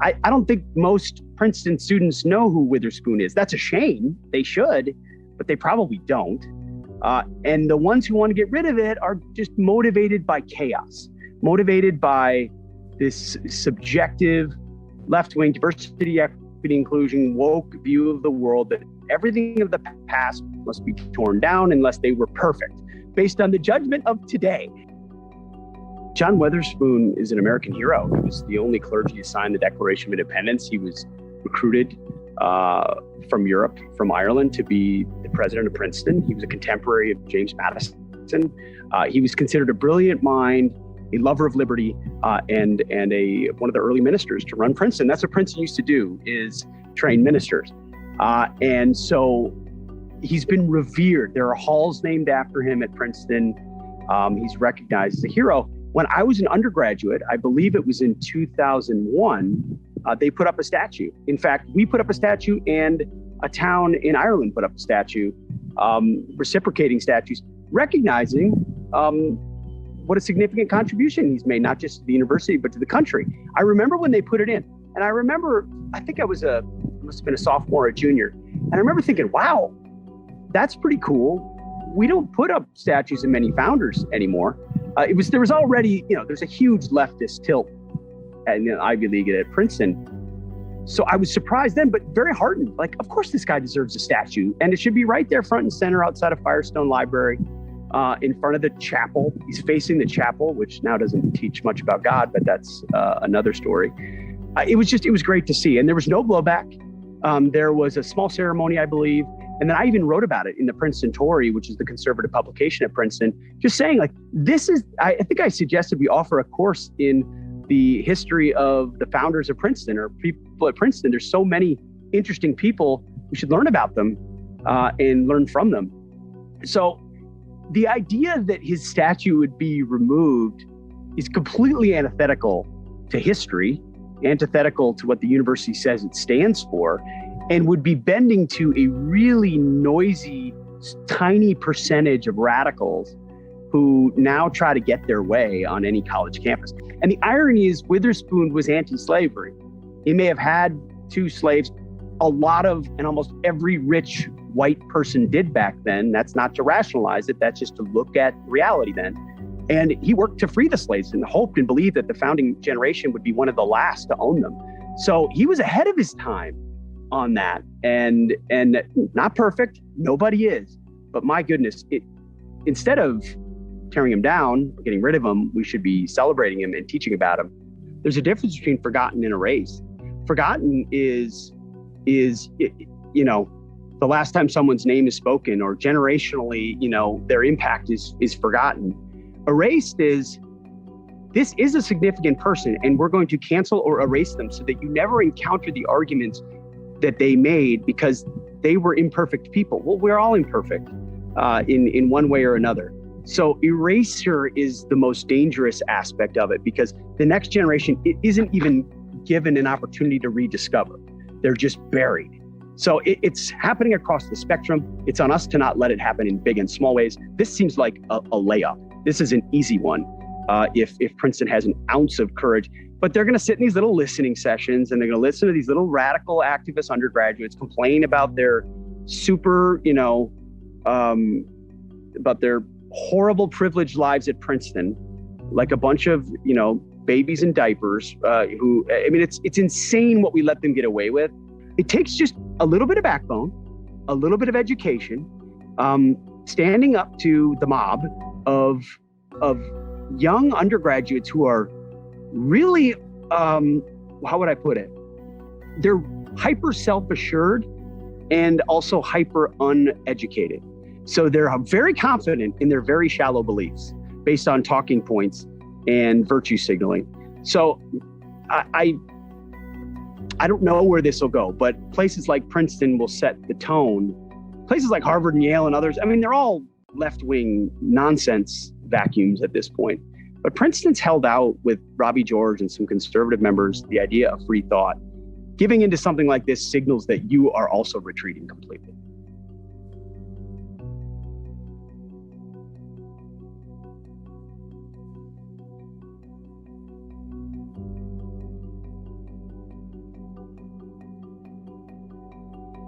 I don't think most Princeton students know who Witherspoon is. That's a shame. They should, but they probably don't. And the ones who want to get rid of it are just motivated by chaos, motivated by this subjective left-wing diversity, equity, inclusion, woke view of the world that everything of the past must be torn down unless they were perfect, based on the judgment of today. John Witherspoon is an American hero. He was the only clergy to sign the Declaration of Independence. He was recruited from Europe, from Ireland, to be the president of Princeton. He was a contemporary of James Madison. He was considered a brilliant mind, a lover of liberty, and one of the early ministers to run Princeton. That's what Princeton used to do, is train ministers. And so he's been revered. There are halls named after him at Princeton. He's recognized as a hero. When I was an undergraduate, I believe it was in 2001, they put up a statue. In fact, we put up a statue, and a town in Ireland put up a statue, reciprocating statues, recognizing what a significant contribution he's made, not just to the university, but to the country. I remember when they put it in, and I remember, I think I must have been a sophomore or a junior, and I remember thinking, wow, that's pretty cool. We don't put up statues of many founders anymore. There was already, there's a huge leftist tilt in the Ivy League at Princeton. So I was surprised then, but very heartened. Like, of course this guy deserves a statue, and it should be right there front and center outside of Firestone Library, in front of the chapel. He's facing the chapel, which now doesn't teach much about God, but that's another story. It was great to see. And there was no blowback. There was a small ceremony, I believe. And then I even wrote about it in the Princeton Tory, which is the conservative publication at Princeton, just saying, like, I think I suggested we offer a course in the history of the founders of Princeton, or people at Princeton. There's so many interesting people. We should learn about them and learn from them. So the idea that his statue would be removed is completely antithetical to history, antithetical to what the university says it stands for, and would be bending to a really noisy, tiny percentage of radicals who now try to get their way on any college campus. And the irony is, Witherspoon was anti-slavery. He may have had 2 slaves. A lot of, and almost every rich white person did back then. That's not to rationalize it. That's just to look at reality then. And he worked to free the slaves and hoped and believed that the founding generation would be one of the last to own them. So he was ahead of his time on that, and not perfect. Nobody is. But my goodness, instead of tearing him down, getting rid of him, we should be celebrating him and teaching about him. There's a difference between forgotten and erased. Forgotten is the last time someone's name is spoken, or generationally, their impact is forgotten. Erased is, this is a significant person, and we're going to cancel or erase them so that you never encounter the arguments that they made because they were imperfect people. Well, we're all imperfect in one way or another. So erasure is the most dangerous aspect of it, because the next generation isn't even given an opportunity to rediscover. They're just buried. So it's happening across the spectrum. It's on us to not let it happen in big and small ways. This seems like a layup. This is an easy one if Princeton has an ounce of courage. But they're going to sit in these little listening sessions, and they're going to listen to these little radical activist undergraduates complain about their about their horrible privileged lives at Princeton, like a bunch of, babies in diapers it's insane what we let them get away with. It takes just a little bit of backbone, a little bit of education, standing up to the mob of young undergraduates who are really, how would I put it? They're hyper self-assured and also hyper uneducated. So they're very confident in their very shallow beliefs based on talking points and virtue signaling. So I don't know where this will go, but places like Princeton will set the tone. Places like Harvard and Yale and others, they're all left-wing nonsense vacuums at this point. But Princeton's held out with Robbie George and some conservative members the idea of free thought. Giving into something like this signals that you are also retreating completely.